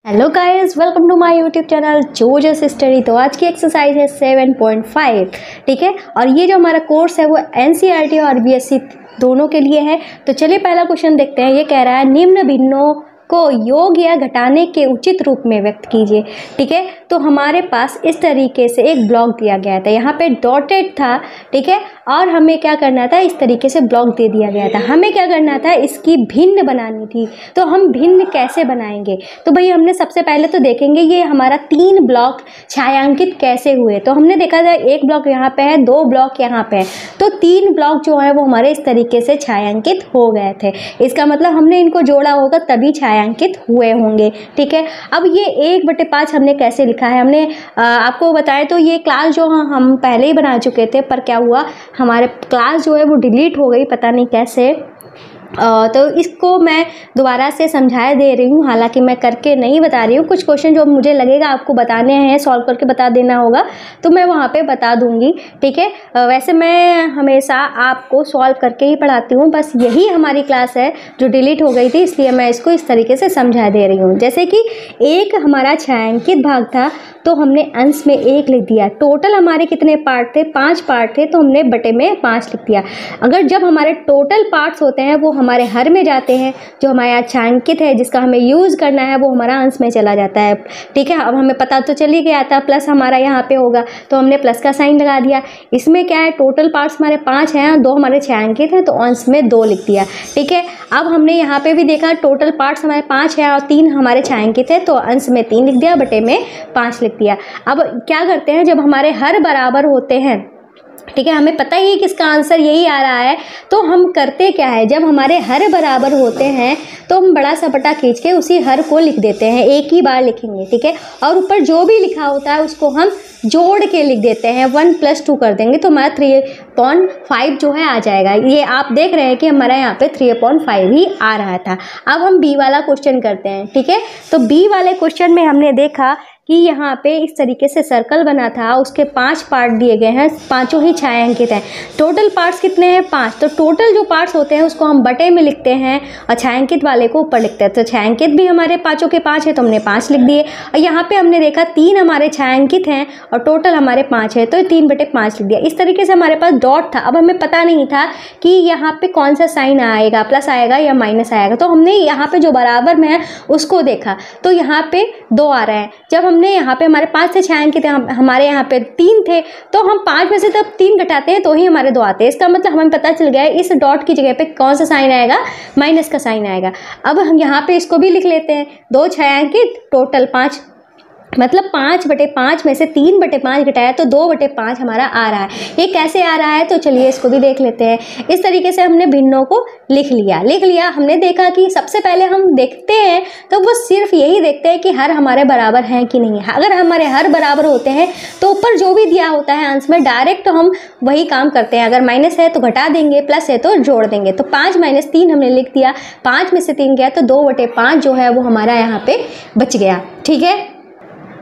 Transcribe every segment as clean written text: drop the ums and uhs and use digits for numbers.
Hello guys, welcome to my YouTube channel जोजस study. तो आज की एक्सरसाइज है 7.5, ठीक है। और ये जो हमारा कोर्स है वो एनसीईआरटी और बीएससी दोनों के लिए है। तो चलिए पहला क्वेश्चन देखते हैं। ये कह रहा है निम्न भिन्नों को योग या घटाने के उचित रूप में व्यक्त कीजिए, ठीक है। तो हमारे पास इस तरीके से एक ब्लॉक दिया गया था, यहाँ पे डॉटेड था, ठीक है। और हमें क्या करना था, इस तरीके से ब्लॉक दे दिया गया था। हमें क्या करना था, इसकी भिन्न बनानी थी। तो हम भिन्न कैसे बनाएंगे, तो भाई हमने सबसे पहले तो देखेंगे ये हमारा 3 ब्लॉक छायांकित कैसे हुए। तो हमने देखा था एक ब्लॉक यहाँ पे है, 2 ब्लॉक यहाँ पे है, तो 3 ब्लॉक जो है वो हमारे इस तरीके से छायांकित हो गए थे। इसका मतलब हमने इनको जोड़ा होगा तभी छायांकित हुए होंगे, ठीक है। अब ये 1/5 हमने कैसे लिखा है, हमने आपको बताया। तो ये क्लास जो हम पहले ही बना चुके थे, पर क्या हुआ, हमारे क्लास जो है वो डिलीट हो गई, पता नहीं कैसे। तो इसको मैं दोबारा से समझाए दे रही हूँ, हालांकि मैं करके नहीं बता रही हूँ। कुछ क्वेश्चन जो मुझे लगेगा आपको बताने हैं, सॉल्व करके बता देना होगा, तो मैं वहाँ पे बता दूँगी, ठीक है। वैसे मैं हमेशा आपको सॉल्व करके ही पढ़ाती हूँ, बस यही हमारी क्लास है जो डिलीट हो गई थी, इसलिए मैं इसको इस तरीके से समझा दे रही हूँ। जैसे कि एक हमारा छायांकित भाग था, तो हमने अंश में 1 लिख दिया। टोटल हमारे कितने पार्ट थे, 5 पार्ट थे, तो हमने बटे में 5 लिख दिया। अगर जब हमारे टोटल पार्ट्स होते हैं वो हमारे हर में जाते हैं, जो हमारे यहाँ छायांकित है जिसका हमें यूज़ करना है वो हमारा अंश में चला जाता है, ठीक है। अब हमें पता तो चल ही गया था, प्लस हमारा यहाँ पे होगा, तो हमने प्लस का साइन लगा दिया। इसमें क्या है, टोटल पार्ट्स हमारे 5 हैं और 2 हमारे छायांकित हैं, तो अंश में 2 लिख दिया, ठीक है। अब हमने यहाँ पे भी देखा टोटल पार्ट्स हमारे 5 हैं और 3 हमारे छायांकित है, तो अंश में 3 लिख दिया, बटे में 5 लिख दिया। अब क्या करते हैं, जब हमारे हर बराबर होते हैं, ठीक है, हमें पता ही है कि इसका आंसर यही आ रहा है, तो हम करते क्या है, जब हमारे हर बराबर होते हैं तो हम बड़ा सा पट्टा खींच के उसी हर को लिख देते हैं, एक ही बार लिखेंगे, ठीक है। और ऊपर जो भी लिखा होता है उसको हम जोड़ के लिख देते हैं, 1 + 2 कर देंगे, तो हमारा 3/5 जो है आ जाएगा। ये आप देख रहे हैं कि हमारा यहाँ पे 3/5 ही आ रहा था। अब हम बी वाला क्वेश्चन करते हैं, ठीक है। तो बी वाले क्वेश्चन में हमने देखा कि यहाँ पे इस तरीके से सर्कल बना था, उसके 5 पार्ट दिए गए हैं, 5 ही छायांकित हैं। टोटल पार्ट्स कितने हैं, 5। तो टोटल जो पार्ट्स होते हैं उसको हम बटे में लिखते हैं और छायांकित वाले को ऊपर लिखते हैं। तो छायांकित भी हमारे 5 के 5 है, तो हमने 5 लिख दिए। और यहाँ पे हमने देखा 3 हमारे छायांकित हैं और टोटल हमारे 5 है, तो 3/5 लिख दिया। इस तरीके से हमारे पास डॉट था। अब हमें पता नहीं था कि यहाँ पे कौन सा साइन आएगा, प्लस आएगा या माइनस आएगा, तो हमने यहाँ पे जो बराबर में है उसको देखा, तो यहाँ पे 2 आ रहा है। जब हमने यहाँ पे हमारे 5 से छायांकित थे, हमारे यहाँ पे 3 थे, तो हम 5 में से तब 3 घटाते हैं तो ही हमारे 2 आते हैं। इसका मतलब हमें पता चल गया है इस डॉट की जगह पे कौन सा साइन आएगा, माइनस का साइन आएगा। अब हम यहाँ पे इसको भी लिख लेते हैं, 2 छायांकित टोटल 5, मतलब 5/5 में से 3/5 घटाया तो 2/5 हमारा आ रहा है। ये कैसे आ रहा है, तो चलिए इसको भी देख लेते हैं। इस तरीके से हमने भिन्नों को लिख लिया। हमने देखा कि सबसे पहले हम देखते हैं तो वो सिर्फ यही देखते हैं कि हर हमारे बराबर हैं कि नहीं है। अगर हमारे हर बराबर होते हैं तो ऊपर जो भी दिया होता है अंश में डायरेक्ट हम वही काम करते हैं। अगर माइनस है तो घटा देंगे, प्लस है तो जोड़ देंगे। तो 5 - 3 हमने लिख दिया, 5 में से 3 गया तो 2/5 जो है वो हमारा यहाँ पे बच गया, ठीक है।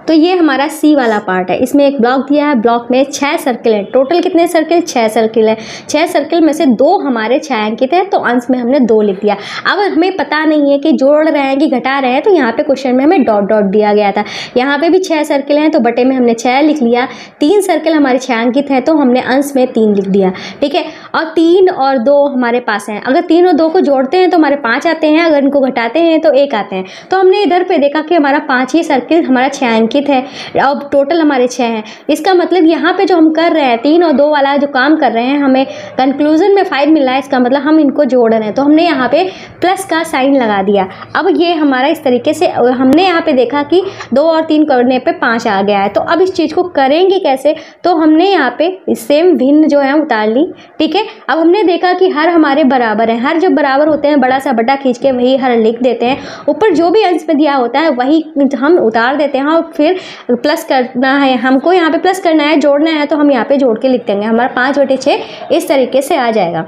तो ये हमारा सी वाला पार्ट है। इसमें एक ब्लॉक दिया है, ब्लॉक में 6 सर्किल हैं। टोटल कितने सर्किल, 6 सर्किल हैं। 6 सर्किल में से 2 हमारे छायांकित हैं, तो अंश में हमने 2 लिख दिया। अब हमें पता नहीं है कि जोड़ रहे हैं कि घटा रहे हैं, तो यहाँ पे क्वेश्चन में हमें डॉट डॉट दिया गया था। यहाँ पे भी 6 सर्किल हैं, तो बटे में हमने 6 लिख लिया। 3 सर्किल हमारे छायांकित हैं, तो हमने अंश में 3 लिख दिया, ठीक है। और 3 और 2 हमारे पास हैं। अगर 3 और 2 को जोड़ते हैं तो हमारे 5 आते हैं, अगर इनको घटाते हैं तो 1 आते हैं। तो हमने इधर पे देखा कि हमारा 5 ही सर्किल हमारा छायांकित है। अब टोटल हमारे 6 हैं। इसका मतलब यहाँ पे जो हम कर रहे हैं 3 और 2 वाला जो काम कर रहे हैं, हमें कंक्लूजन में 5 मिला है। इसका मतलब हम इनको जोड़ रहे हैं, तो हमने यहाँ पे प्लस का साइन लगा दिया। अब ये हमारा इस तरीके से हमने यहाँ पे देखा कि 2 और 3 करने पे 5 आ गया है। तो अब इस चीज़ को करेंगे कैसे, तो हमने यहाँ पे सेम भिन्न जो है उतार ली, ठीक है। अब हमने देखा कि हर हमारे बराबर है। हर जब बराबर होते हैं बड़ा सा बटा खींच के वही हर लिख देते हैं। ऊपर जो भी अंश में दिया होता है वही हम उतार देते हैं और फिर प्लस करना है, हमको यहाँ पे प्लस करना है, जोड़ना है, तो हम यहाँ पे जोड़ के लिख देंगे। हमारा 5/6 इस तरीके से आ जाएगा।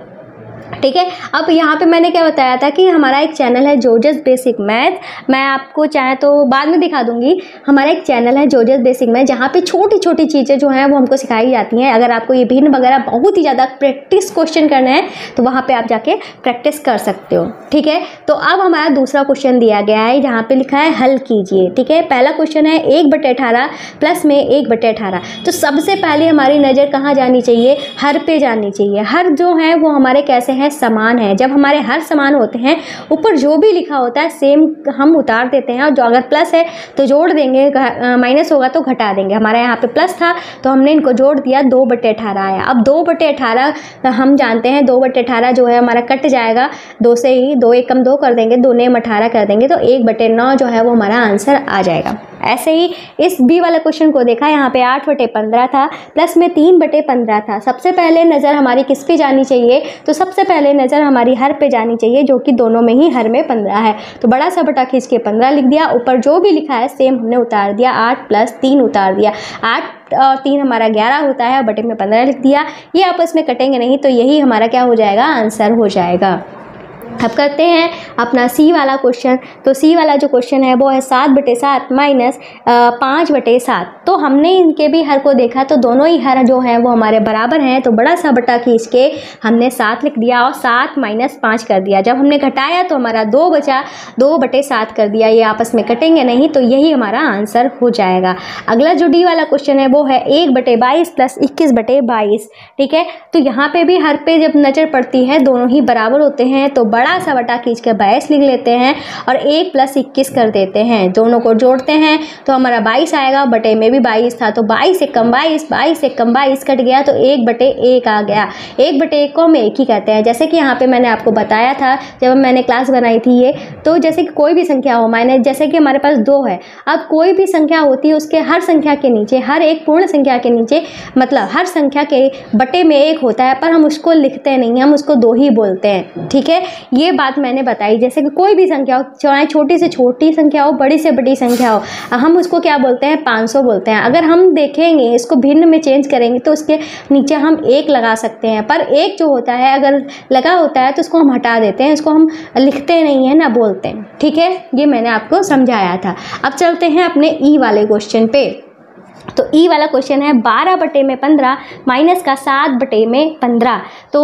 ठीक है। अब यहाँ पे मैंने क्या बताया था कि हमारा एक चैनल है जोजस बेसिक मैथ, मैं आपको चाहे तो बाद में दिखा दूंगी। हमारा एक चैनल है जोजस बेसिक मैथ जहाँ पे छोटी छोटी चीज़ें जो हैं वो हमको सिखाई जाती हैं। अगर आपको ये भिन्न वगैरह बहुत ही ज़्यादा प्रैक्टिस क्वेश्चन करना है तो वहाँ पर आप जाके प्रैक्टिस कर सकते हो। ठीक है, तो अब हमारा दूसरा क्वेश्चन दिया गया है, जहाँ पर लिखा है हल कीजिए। ठीक है, पहला क्वेश्चन है 1/18 प्लस में 1/18। तो सबसे पहले हमारी नज़र कहाँ जानी चाहिए? हर पे जानी चाहिए। हर जो है वो हमारे कैसे हैं? समान है। जब हमारे हर समान होते हैं, ऊपर जो भी लिखा होता है सेम हम उतार देते हैं, और जो अगर प्लस है तो जोड़ देंगे, माइनस होगा तो घटा देंगे। हमारे यहाँ पे प्लस था तो हमने इनको जोड़ दिया, 2/18 आया। अब 2/18 हम जानते हैं 2/18 जो है हमारा कट जाएगा 2 से ही, 2 एकम 2 कर देंगे, 2 नेम 18 कर देंगे, तो 1/9 जो है वो हमारा आंसर आ जाएगा। ऐसे ही इस बी वाले क्वेश्चन को देखा, यहाँ पे 8/15 था प्लस में 3/15 था। सबसे पहले नज़र हमारी किस पे जानी चाहिए? तो सबसे पहले नज़र हमारी हर पे जानी चाहिए, जो कि दोनों में ही हर में 15 है। तो बड़ा सा बटा खींच के 15 लिख दिया, ऊपर जो भी लिखा है सेम हमने उतार दिया, 8 + 3 उतार दिया। 8 और 3 हमारा 11 होता है, बटे में 15 लिख दिया। ये आपस में कटेंगे नहीं, तो यही हमारा क्या हो जाएगा? आंसर हो जाएगा। अब करते हैं अपना सी वाला क्वेश्चन। तो सी वाला जो क्वेश्चन है वो है 7/7 माइनस 5/7। तो हमने इनके भी हर को देखा, तो दोनों ही हर जो है वो हमारे बराबर हैं, तो बड़ा सा बटा खींच के हमने 7 लिख दिया और 7 - 5 कर दिया। जब हमने घटाया तो हमारा 2 बचा, 2/7 कर दिया। ये आपस में कटेंगे नहीं, तो यही हमारा आंसर हो जाएगा। अगला जो डी वाला क्वेश्चन है वो है 1/22 प्लस 21/22। ठीक है, तो यहाँ पे भी हर पे जब नज़र पड़ती है दोनों ही बराबर होते हैं, तो बड़ा सा बटा खींच के 22 लिख लेते हैं और 1 + 21 कर देते हैं। दोनों को जोड़ते हैं तो हमारा 22 आएगा, बटे में भी 22 था, तो 22 × 22, 22 × 22 कट गया, तो 1/1 आ गया। 1/1 को हम 1 ही कहते हैं। जैसे कि यहाँ पे मैंने आपको बताया था जब मैंने क्लास बनाई थी ये, तो जैसे कि कोई भी संख्या हो, मैंने जैसे कि हमारे पास 2 है, अब कोई भी संख्या होती है उसके हर संख्या के नीचे, हर एक पूर्ण संख्या के नीचे, मतलब हर संख्या के बटे में 1 होता है, पर हम उसको लिखते नहीं, हम उसको 2 ही बोलते हैं। ठीक है, ये बात मैंने बताई। जैसे कि कोई भी संख्या हो, चाहे छोटी से छोटी संख्या हो, बड़ी से बड़ी संख्या हो, हम उसको क्या बोलते हैं? 500 बोलते हैं। अगर हम देखेंगे इसको भिन्न में चेंज करेंगे तो उसके नीचे हम 1 लगा सकते हैं, पर 1 जो होता है अगर लगा होता है तो उसको हम हटा देते हैं, इसको हम लिखते नहीं हैं ना बोलते हैं। ठीक है, ये मैंने आपको समझाया था। अब चलते हैं अपने ई वाले क्वेश्चन पे। तो ई वाला क्वेश्चन है 12/15 माइनस का 7/15। तो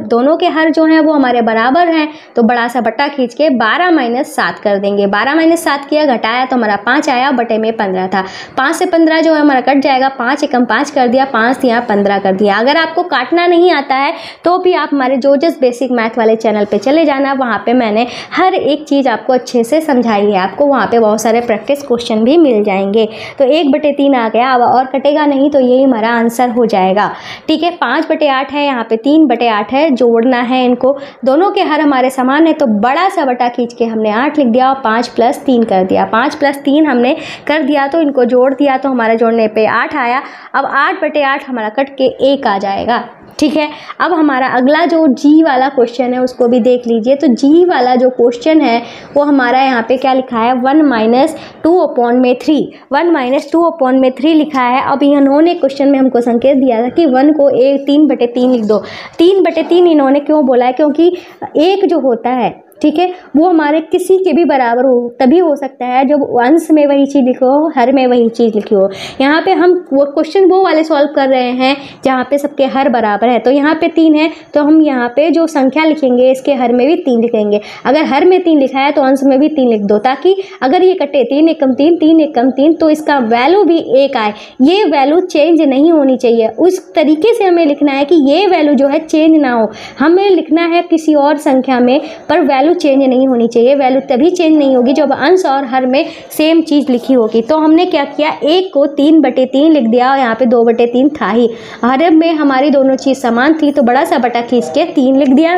दोनों के हर जो हैं वो हमारे बराबर हैं, तो बड़ा सा बट्टा खींच के 12 - 7 कर देंगे। 12 - 7 किया, घटाया तो हमारा 5 आया, बटे में 15 था। 5 से 15 जो है हमारा कट जाएगा, 5 एकम 5 कर दिया, 5 यहाँ 15 कर दिया। अगर आपको काटना नहीं आता है तो भी आप हमारे जोजस बेसिक मैथ वाले चैनल पर चले जाना, वहाँ पर मैंने हर एक चीज़ आपको अच्छे से समझाई है। आपको वहाँ पर बहुत सारे प्रैक्टिस क्वेश्चन भी मिल जाएंगे। तो 1/3 आ गया, और कटेगा नहीं, तो यही हमारा आंसर हो जाएगा। ठीक है, 5/8 है, यहाँ पे 3/8 है, जोड़ना है इनको। दोनों के हर हमारे समान है, तो बड़ा सा बटा खींच के हमने 8 लिख दिया और 5 + 3 कर दिया। 5 + 3 हमने कर दिया, तो इनको जोड़ दिया तो हमारा जोड़ने पे 8 आया। अब 8/8 हमारा कट के 1 आ जाएगा। ठीक है, अब हमारा अगला जो जी वाला क्वेश्चन है उसको भी देख लीजिए। तो जी वाला जो क्वेश्चन है वो हमारा यहाँ पे क्या लिखा है? 1 - 2/3। 1 - 2/3 लिखा है। अब इन्होंने क्वेश्चन में हमको संकेत दिया था कि 1 को 3/3 लिख दो। 3/3 इन्होंने क्यों बोला है? क्योंकि 1 जो होता है, ठीक है, वो हमारे किसी के भी बराबर हो तभी हो सकता है जब अंश में वही चीज़ लिखी हो, हर में वही चीज़ लिखी हो। यहाँ पे हम वो क्वेश्चन वो वाले सॉल्व कर रहे हैं जहाँ पे सबके हर बराबर है। तो यहाँ पे 3 है, तो हम यहाँ पे जो संख्या लिखेंगे इसके हर में भी 3 लिखेंगे। अगर हर में 3 लिखा है तो अंश में भी 3 लिख दो, ताकि अगर ये कटे 3 एकम 3, 3 एकम 3, तो इसका वैल्यू भी 1 आए। ये वैल्यू चेंज नहीं होनी चाहिए। उस तरीके से हमें लिखना है कि ये वैल्यू जो है चेंज ना हो। हमें लिखना है किसी और संख्या में, पर वैल्यू चेंज नहीं होनी चाहिए। वैल्यू तभी चेंज नहीं होगी जब अंश और हर में सेम चीज़ लिखी होगी। तो हमने क्या किया? 1 को 3/3 लिख दिया और यहाँ पे 2/3 था ही। हर में हमारी दोनों चीज़ समान थी, तो बड़ा सा बटा खींच के 3 लिख दिया।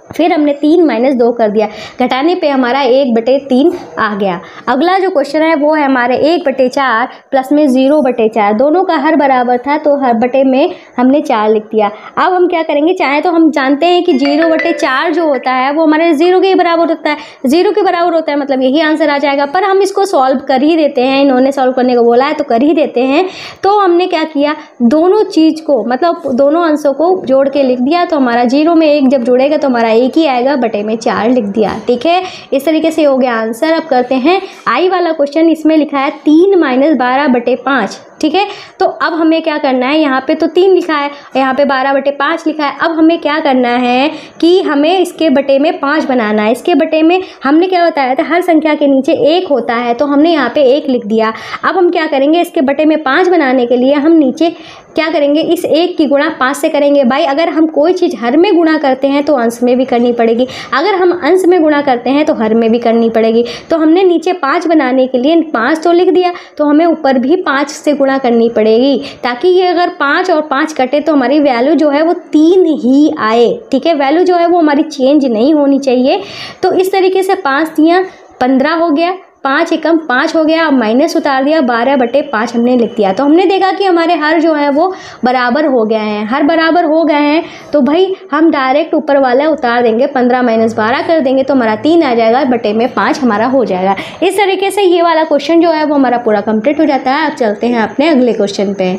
फिर हमने 3 - 2 कर दिया, घटाने पे हमारा 1/3 आ गया। अगला जो क्वेश्चन है वो है हमारे 1/4 प्लस में 0/4, दोनों का हर बराबर था तो हर बटे में हमने 4 लिख दिया। अब हम क्या करेंगे, चाहे तो हम जानते हैं कि 0/4 जो होता है वो हमारे 0 के बराबर होता है, 0 के बराबर होता है मतलब यही आंसर आ जाएगा। पर हम इसको सॉल्व कर ही देते हैं, इन्होंने सॉल्व करने को बोला है तो कर ही देते हैं। तो हमने क्या किया, दोनों चीज़ को मतलब दोनों अंशों को जोड़ के लिख दिया, तो हमारा 0 में 1 जब जुड़ेगा तो हमारा 1 ही आएगा, बटे में 4 लिख दिया। ठीक है, इस तरीके से हो गया आंसर। अब करते हैं आई वाला क्वेश्चन। इसमें लिखा है 3 - 12/5। ठीक है, तो अब हमें क्या करना है, यहाँ पे तो 3 लिखा है, यहाँ पे 12/5 लिखा है। अब हमें क्या करना है कि हमें इसके बटे में 5 बनाना है। इसके बटे में हमने क्या बताया था, हर संख्या के नीचे 1 होता है, तो हमने यहाँ पे 1 लिख दिया। अब हम क्या करेंगे, इसके बटे में 5 बनाने के लिए हम नीचे क्या करेंगे, इस 1 की गुणा 5 से करेंगे। भाई अगर हम कोई चीज़ हर में गुणा करते हैं तो अंश में भी करनी पड़ेगी, अगर हम अंश में गुणा करते हैं तो हर में भी करनी पड़ेगी। तो हमने नीचे 5 बनाने के लिए 5 तो लिख दिया, तो हमें ऊपर भी 5 से गुणा करनी पड़ेगी, ताकि ये अगर 5 और 5 कटे तो हमारी वैल्यू जो है वो 3 ही आए। ठीक है, वैल्यू जो है वो हमारी चेंज नहीं होनी चाहिए। तो इस तरीके से 5 दिया 15 हो गया, 5 एकम 5 हो गया। अब माइनस उतार दिया, 12/5 हमने लिख दिया। तो हमने देखा कि हमारे हर जो है वो बराबर हो गए हैं, हर बराबर हो गए हैं। तो भाई हम डायरेक्ट ऊपर वाला उतार देंगे, 15 - 12 कर देंगे तो हमारा 3 आ जाएगा, बटे में 5 हमारा हो जाएगा। इस तरीके से ये वाला क्वेश्चन जो है वो हमारा पूरा कंप्लीट हो जाता है। अब चलते हैं अपने अगले क्वेश्चन पे।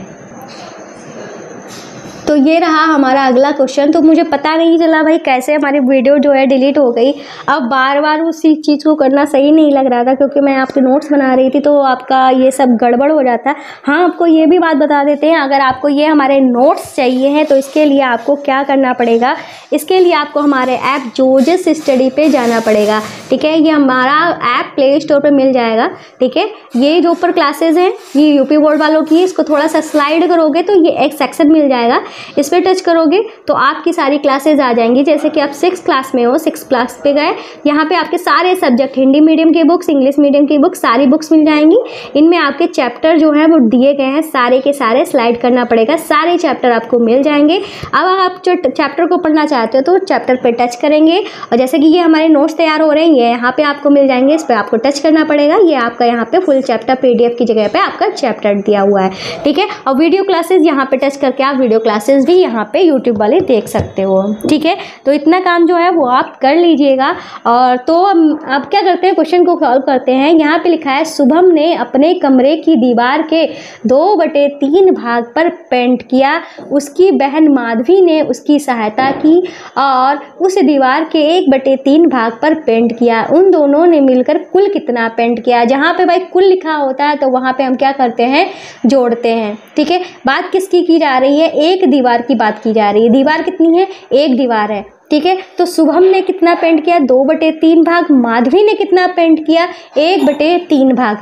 तो ये रहा हमारा अगला क्वेश्चन। तो मुझे पता नहीं चला भाई कैसे हमारी वीडियो जो है डिलीट हो गई। अब बार बार उसी चीज़ को करना सही नहीं लग रहा था, क्योंकि मैं आपके नोट्स बना रही थी तो आपका ये सब गड़बड़ हो जाता है। हाँ, आपको ये भी बात बता देते हैं, अगर आपको ये हमारे नोट्स चाहिए हैं तो इसके लिए आपको क्या करना पड़ेगा, इसके लिए आपको हमारे ऐप जोजेस स्टडी पे जाना पड़ेगा। ठीक है, ये हमारा ऐप प्ले स्टोर पर मिल जाएगा। ठीक है, ये जो ऊपर क्लासेज हैं ये यूपी बोर्ड वालों की, इसको थोड़ा सा स्लाइड करोगे तो ये एक सेक्शन मिल जाएगा, इस पर टच करोगे तो आपकी सारी क्लासेज आ जाएंगी। जैसे कि आप 6th क्लास में हो, 6th क्लास पे गए, यहाँ पे आपके सारे सब्जेक्ट, हिंदी मीडियम की बुक्स, इंग्लिश मीडियम की बुक्स, सारी बुक्स मिल जाएंगी। इनमें आपके चैप्टर जो हैं वो दिए गए हैं, सारे के सारे स्लाइड करना पड़ेगा, सारे चैप्टर आपको मिल जाएंगे। अब आप जो चैप्टर को पढ़ना चाहते हो तो चैप्टर पे टच करेंगे, और जैसे कि ये हमारे नोट्स तैयार हो रहे हैं, ये यहाँ पे आपको मिल जाएंगे, इस पर आपको टच करना पड़ेगा। ये आपका यहाँ पे फुल चैप्टर PDF की जगह पे आपका चैप्टर दिया हुआ है। ठीक है, और वीडियो क्लासेज यहाँ पे टच करके आप वीडियो क्लासेज भी यहाँ पे यूट्यूब वाले देख सकते हो। ठीक है, तो इतना काम जो है वो आप कर लीजिएगा। और तो अब क्या करते हैं, क्वेश्चन को सॉल्व करते हैं। यहाँ पे लिखा है शुभम ने अपने कमरे की दीवार के 2/3 भाग पर पेंट किया, उसकी बहन माधवी ने उसकी सहायता की और उस दीवार के 1/3 भाग पर पेंट किया। उन दोनों ने मिलकर कुल कितना पेंट किया। जहाँ पे भाई कुल लिखा होता है तो वहाँ पे हम क्या करते हैं, जोड़ते हैं। ठीक है, बात किसकी की जा रही है, एक दीवार की बात की जा रही है। दीवार कितनी है, एक दीवार है। ठीक है, तो शुभम ने कितना पेंट किया, 2/3 भाग। माधवी ने कितना पेंट किया, 1/3 भाग।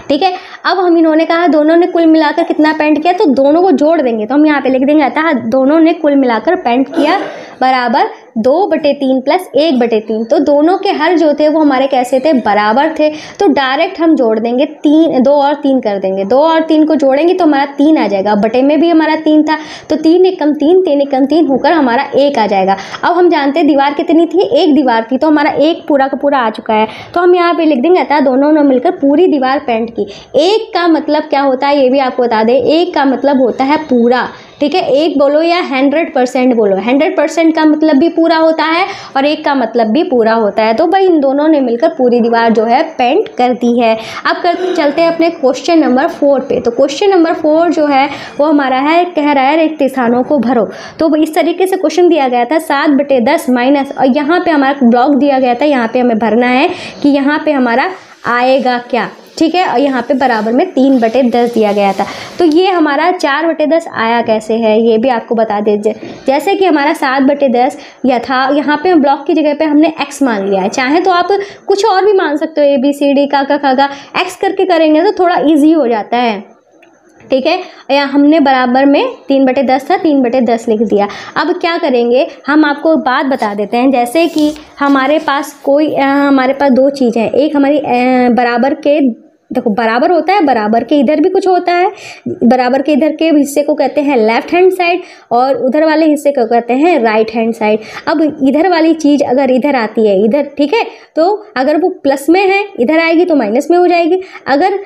ठीक है, अब हम इन्होंने कहा दोनों ने कुल मिलाकर कितना पेंट किया, तो दोनों को जोड़ देंगे। तो हम यहाँ पे लिख देंगे अतः दोनों ने कुल मिलाकर पेंट किया बराबर 2/3 प्लस 1/3। तो दोनों के हर जो थे वो हमारे कैसे थे, बराबर थे। तो डायरेक्ट हम जोड़ देंगे, 2 और 3 कर देंगे। 2 और 3 को जोड़ेंगे तो हमारा 3 आ जाएगा। बटे में भी हमारा 3 था, तो 3 एकम 3, 3 एकम 3 होकर हमारा 1 आ जाएगा। अब हम जानते हैं दीवार कितनी थी, एक दीवार थी, तो हमारा 1 पूरा का पूरा आ चुका है। तो हम यहाँ पे लिख देंगे अतः दोनों ने मिलकर पूरी दीवार पेंट की। 1 का मतलब क्या होता है ये भी आपको बता दें, 1 का मतलब होता है पूरा। ठीक है, 1 बोलो या 100% बोलो, 100% का मतलब भी पूरा होता है और 1 का मतलब भी पूरा होता है। तो भाई इन दोनों ने मिलकर पूरी दीवार जो है पेंट कर दी है। अब चलते हैं अपने क्वेश्चन नंबर 4 पे। तो क्वेश्चन नंबर 4 जो है वो हमारा है, कह रहा है रिक्त स्थानों को भरो। तो इस तरीके से क्वेश्चन दिया गया था 7/10 माइनस, और यहाँ पे हमारा ब्लॉक दिया गया था, यहाँ पे हमें भरना है कि यहाँ पे हमारा आएगा क्या। ठीक है, और यहाँ पे बराबर में 3/10 दिया गया था। तो ये हमारा 4/10 आया कैसे है ये भी आपको बता दीजिए। जैसे कि हमारा 7/10 या था, यहाँ पे ब्लॉक की जगह पे हमने x मान लिया है। चाहे तो आप कुछ और भी मान सकते हो, ABCD का x करके करेंगे तो थोड़ा ईजी हो जाता है। ठीक है, या हमने बराबर में 3/10 था, 3/10 लिख दिया। अब क्या करेंगे, हम आपको बात बता देते हैं। जैसे कि हमारे पास 2 चीज़ें हैं, एक हमारी बराबर के देखो बराबर होता है, बराबर के इधर भी कुछ होता है, बराबर के इधर के हिस्से को कहते हैं लेफ्ट हैंड साइड और उधर वाले हिस्से को कहते हैं राइट हैंड साइड। अब इधर वाली चीज़ अगर इधर आती है इधर, ठीक है, तो अगर वो प्लस में है इधर आएगी तो माइनस में हो जाएगी, अगर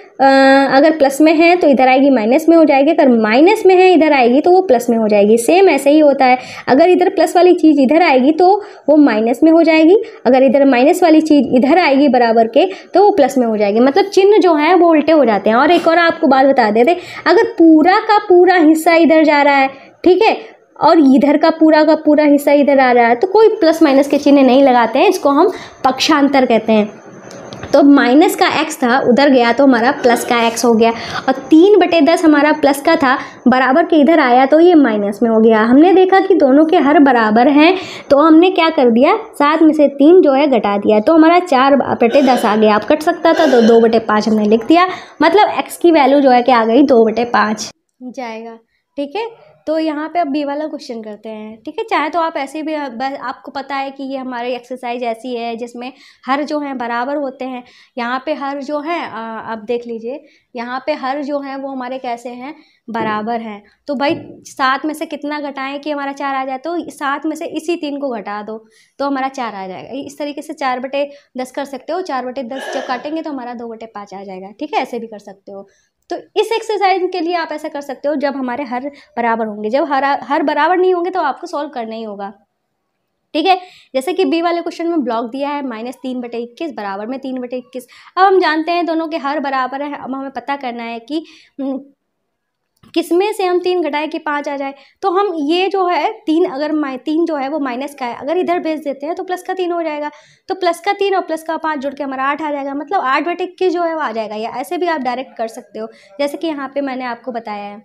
प्लस में है तो इधर आएगी माइनस में हो जाएगी, अगर माइनस में है इधर आएगी तो वो प्लस में हो जाएगी। सेम ऐसे ही होता है, अगर इधर प्लस वाली चीज़ इधर आएगी तो वो माइनस में हो जाएगी, अगर इधर माइनस वाली चीज़ इधर आएगी बराबर के तो वो प्लस में हो जाएगी। मतलब चिन्ह जो है वो उल्टे हो जाते हैं। और एक और आपको बात बता देते, अगर पूरा का पूरा हिस्सा इधर जा रहा है, ठीक है, और इधर का पूरा हिस्सा इधर आ रहा है तो कोई प्लस माइनस के चिन्ह नहीं लगाते हैं, इसको हम पक्षांतर कहते हैं। तो माइनस का x था उधर गया तो हमारा प्लस का x हो गया, और 3/10 हमारा प्लस का था बराबर के इधर आया तो ये माइनस में हो गया। हमने देखा कि दोनों के हर बराबर हैं तो हमने क्या कर दिया, 7 में से 3 जो है घटा दिया तो हमारा 4/10 आ गया। आप कट सकता था तो 2/5 हमने लिख दिया, मतलब x की वैल्यू जो है क्या आ गई 2/5 जाएगा। ठीक है, तो यहाँ पे अब बी वाला क्वेश्चन करते हैं। ठीक है, चाहे तो आप ऐसे भी, बस आपको पता है कि ये हमारी एक्सरसाइज ऐसी है जिसमें हर जो है बराबर होते हैं। यहाँ पे हर जो है आप देख लीजिए, यहाँ पे हर जो है वो हमारे कैसे हैं, बराबर हैं। तो भाई 7 में से कितना घटाएं कि हमारा 4 आ जाए, तो 7 में से इसी 3 को घटा दो तो हमारा 4 आ जाएगा। इस तरीके से 4/10 कर सकते हो, 4/10 जब काटेंगे तो हमारा 2/5 आ जाएगा। ठीक है, ऐसे भी कर सकते हो। तो इस एक्सरसाइज के लिए आप ऐसा कर सकते हो जब हमारे हर बराबर होंगे, जब हर बराबर नहीं होंगे तो आपको सॉल्व करना ही होगा। ठीक है, जैसे कि बी वाले क्वेश्चन में ब्लॉक दिया है -3/21 बराबर में 3/21। अब हम जानते हैं दोनों के हर बराबर है, अब हमें पता करना है कि किसमें से हम 3 घटाए कि 5 आ जाए। तो हम ये जो है 3, अगर 3 जो है वो माइनस का है, अगर इधर भेज देते हैं तो प्लस का 3 हो जाएगा, तो प्लस का 3 और प्लस का 5 जुड़ के हमारा 8 आ जाएगा, मतलब 8/21 जो है वो आ जाएगा। या ऐसे भी आप डायरेक्ट कर सकते हो जैसे कि यहाँ पे मैंने आपको बताया है।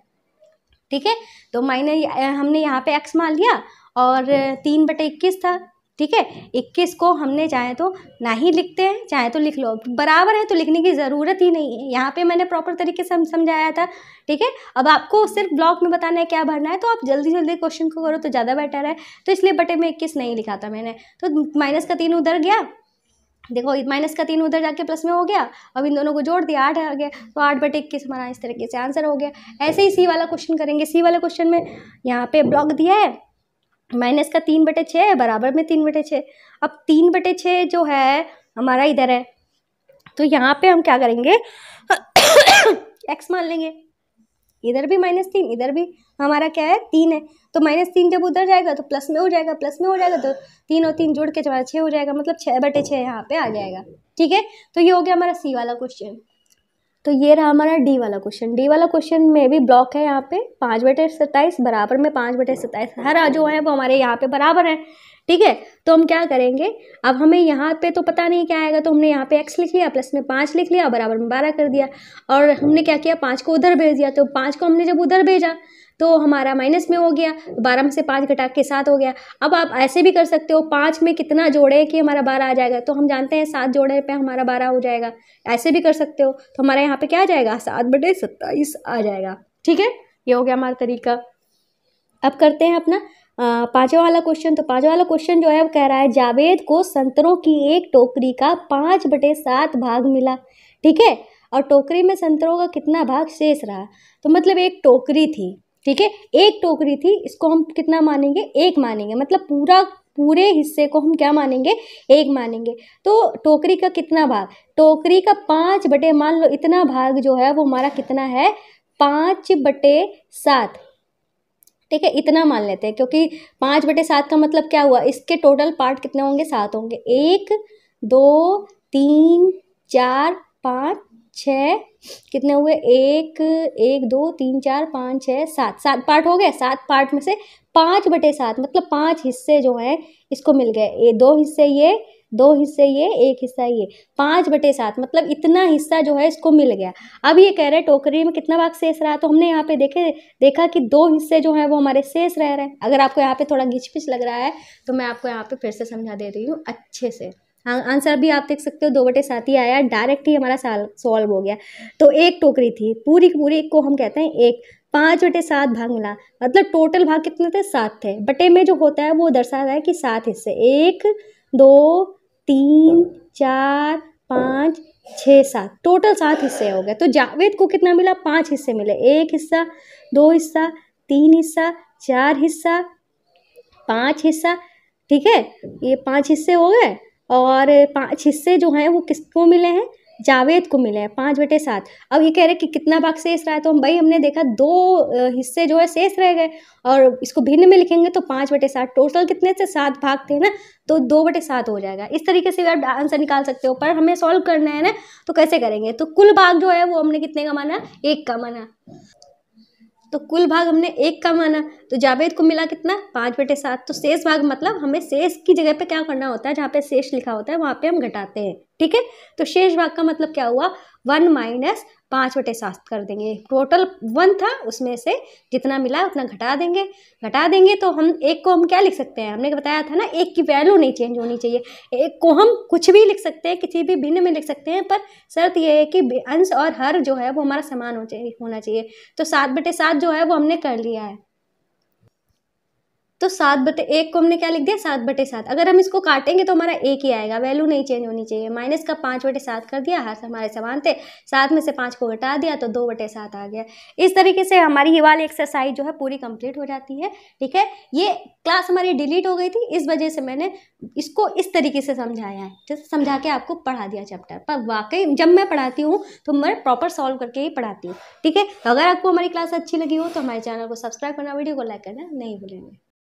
ठीक है, तो हमने यहाँ पे x मान लिया और 3/21 था। ठीक है, 21 को हमने चाहे तो ना ही लिखते हैं, चाहे तो लिख लो, बराबर है तो लिखने की ज़रूरत ही नहीं है। यहाँ पे मैंने प्रॉपर तरीके से समझाया था। ठीक है, अब आपको सिर्फ ब्लॉक में बताना है क्या भरना है, तो आप जल्दी जल्दी क्वेश्चन को करो तो ज़्यादा बेटर है। तो इसलिए बटे में 21 नहीं लिखा था मैंने, तो माइनस का 3 उधर गया, देखो माइनस का 3 उधर जाके प्लस में हो गया, अब इन दोनों को जोड़ दिया 8 आ गया, तो 8/21 हमारा इस तरीके से आंसर हो गया। ऐसे ही सी वाला क्वेश्चन करेंगे। सी वाले क्वेश्चन में यहाँ पे ब्लॉक दिया है माइनस का 3/6 है बराबर में 3/6। अब 3/6 जो है हमारा इधर है, तो यहाँ पे हम क्या करेंगे x मान लेंगे, इधर भी -3 इधर भी हमारा क्या है 3 है, तो -3 जब उधर जाएगा तो प्लस में हो जाएगा, प्लस में हो जाएगा तो 3 और 3 जुड़ के हमारा 6 हो जाएगा, मतलब 6/6 यहाँ पे आ जाएगा। ठीक है, तो ये हो गया हमारा सी वाला क्वेश्चन। तो ये रहा हमारा डी वाला क्वेश्चन। डी वाला क्वेश्चन में भी ब्लॉक है यहाँ पे 5/27 बराबर में 5/27, हर जो है वो हमारे यहाँ पे बराबर है। ठीक है, तो हम क्या करेंगे, अब हमें यहाँ पे तो पता नहीं क्या आएगा, तो हमने यहाँ पे x लिख लिया, प्लस में 5 लिख लिया, बराबर में 12 कर दिया, और हमने क्या किया 5 को उधर भेज दिया, तो 5 को हमने जब उधर भेजा तो हमारा माइनस में हो गया, 12 में से 5 घटा के 7 हो गया। अब आप ऐसे भी कर सकते हो, 5 में कितना जोड़े कि हमारा 12 आ जाएगा, तो हम जानते हैं 7 जोड़े पे हमारा 12 हो जाएगा। ऐसे भी कर सकते हो, तो हमारे यहाँ पे क्या आ जाएगा 7/27 आ जाएगा। ठीक है, ये हो गया हमारा तरीका। अब करते हैं अपना पांचवा वाला क्वेश्चन। तो पांचवा वाला क्वेश्चन जो है वो कह रहा है जावेद को संतरों की एक टोकरी का 5/7 भाग मिला। ठीक है, और टोकरी में संतरों का कितना भाग शेष रहा, तो मतलब एक टोकरी थी। ठीक है, एक टोकरी थी, इसको हम कितना मानेंगे, एक मानेंगे, मतलब पूरे हिस्से को हम क्या मानेंगे, एक मानेंगे। तो टोकरी का कितना भाग, टोकरी का 5 मान लो इतना भाग जो है वो हमारा कितना है 5/7। ठीक है, इतना मान लेते हैं, क्योंकि 5/7 का मतलब क्या हुआ, इसके टोटल पार्ट कितने होंगे 7 होंगे, 1 2 3 4 5 6 कितने हुए 1 1 2 3 4 5 6 7 पार्ट हो गए। 7 पार्ट में से 5/7 मतलब 5 हिस्से जो हैं इसको मिल गए, ये 2 हिस्से ये 2 हिस्से ये 1 हिस्सा ये, 5/7 मतलब इतना हिस्सा जो है इसको मिल गया। अब ये कह रहे हैं टोकरी में कितना भाग शेष रहा, तो हमने यहाँ पे देखा कि 2 हिस्से जो हैं वो हमारे शेष रह रहे हैं। अगर आपको यहाँ पे थोड़ा घिच-पिच लग रहा है तो मैं आपको यहाँ पे फिर से समझा दे रही हूँ अच्छे से। हाँ, आंसर भी आप देख सकते हो 2/7 ही आया, डायरेक्ट ही हमारा सॉल्व हो गया। तो एक टोकरी थी, पूरी की पूरी को हम कहते हैं एक, 5/7 भाग मिला, मतलब टोटल भाग कितने थे 7 थे। बटे में जो होता है वो दर्शाता है कि 7 हिस्से, 1 2 3 4 5 6 7, टोटल 7 हिस्से हो गए। तो जावेद को कितना मिला? 5 हिस्से मिले, 1 हिस्सा, 2 हिस्सा, 3 हिस्सा, 4 हिस्सा, 5 हिस्सा। ठीक है, ये 5 हिस्से हो गए और 5 हिस्से जो हैं वो किसको मिले हैं? जावेद को मिले हैं, 5/7। अब ये कह रहे हैं कि कितना भाग शेष रहा है, तो हम भाई हमने देखा 2 हिस्से जो है शेष रह गए और इसको भिन्न में लिखेंगे तो 5/7, टोटल कितने थे? 7 भाग थे ना, तो 2/7 हो जाएगा। इस तरीके से आप आंसर निकाल सकते हो, पर हमें सॉल्व करना है ना, तो कैसे करेंगे? तो कुल भाग जो है वो हमने कितने का माना? 1 का माना। तो कुल भाग हमने 1 का माना, तो जावेद को मिला कितना? 5/7। तो शेष भाग मतलब हमें शेष की जगह पे क्या करना होता है? जहाँ पे शेष लिखा होता है वहाँ पे हम घटाते हैं। ठीक है, तो शेष भाग का मतलब क्या हुआ? 1 माइनस 5/7 कर देंगे। टोटल 1 था, उसमें से जितना मिला उतना घटा देंगे तो हम 1 को हम क्या लिख सकते हैं? हमने बताया था ना, 1 की वैल्यू नहीं चेंज होनी चाहिए। 1 को हम कुछ भी लिख सकते हैं, किसी भी भिन्न में लिख सकते हैं, पर शर्त यह है कि अंश और हर जो है वो हमारा समान होना चाहिए। तो 7/7 जो है वो हमने कर लिया है। तो 7/1 को हमने क्या लिख दिया? 7/7। अगर हम इसको काटेंगे तो हमारा 1 ही आएगा, वैल्यू नहीं चेंज होनी चाहिए। माइनस का 5/7 कर दिया, हर हमारे समान थे, 7 में से 5 को घटा दिया तो 2/7 आ गया। इस तरीके से हमारी ये वाली एक्सरसाइज जो है पूरी कंप्लीट हो जाती है। ठीक है, ये क्लास हमारी डिलीट हो गई थी, इस वजह से मैंने इसको इस तरीके से समझाया है, जैसे समझा के आपको पढ़ा दिया चैप्टर। पर वाकई जब मैं पढ़ाती हूँ तो मैं प्रॉपर सॉल्व करके ही पढ़ाती हूँ। ठीक है, अगर आपको हमारी क्लास अच्छी लगी हो तो हमारे चैनल को सब्सक्राइब करना, वीडियो को लाइक करना नहीं भूलेंगे।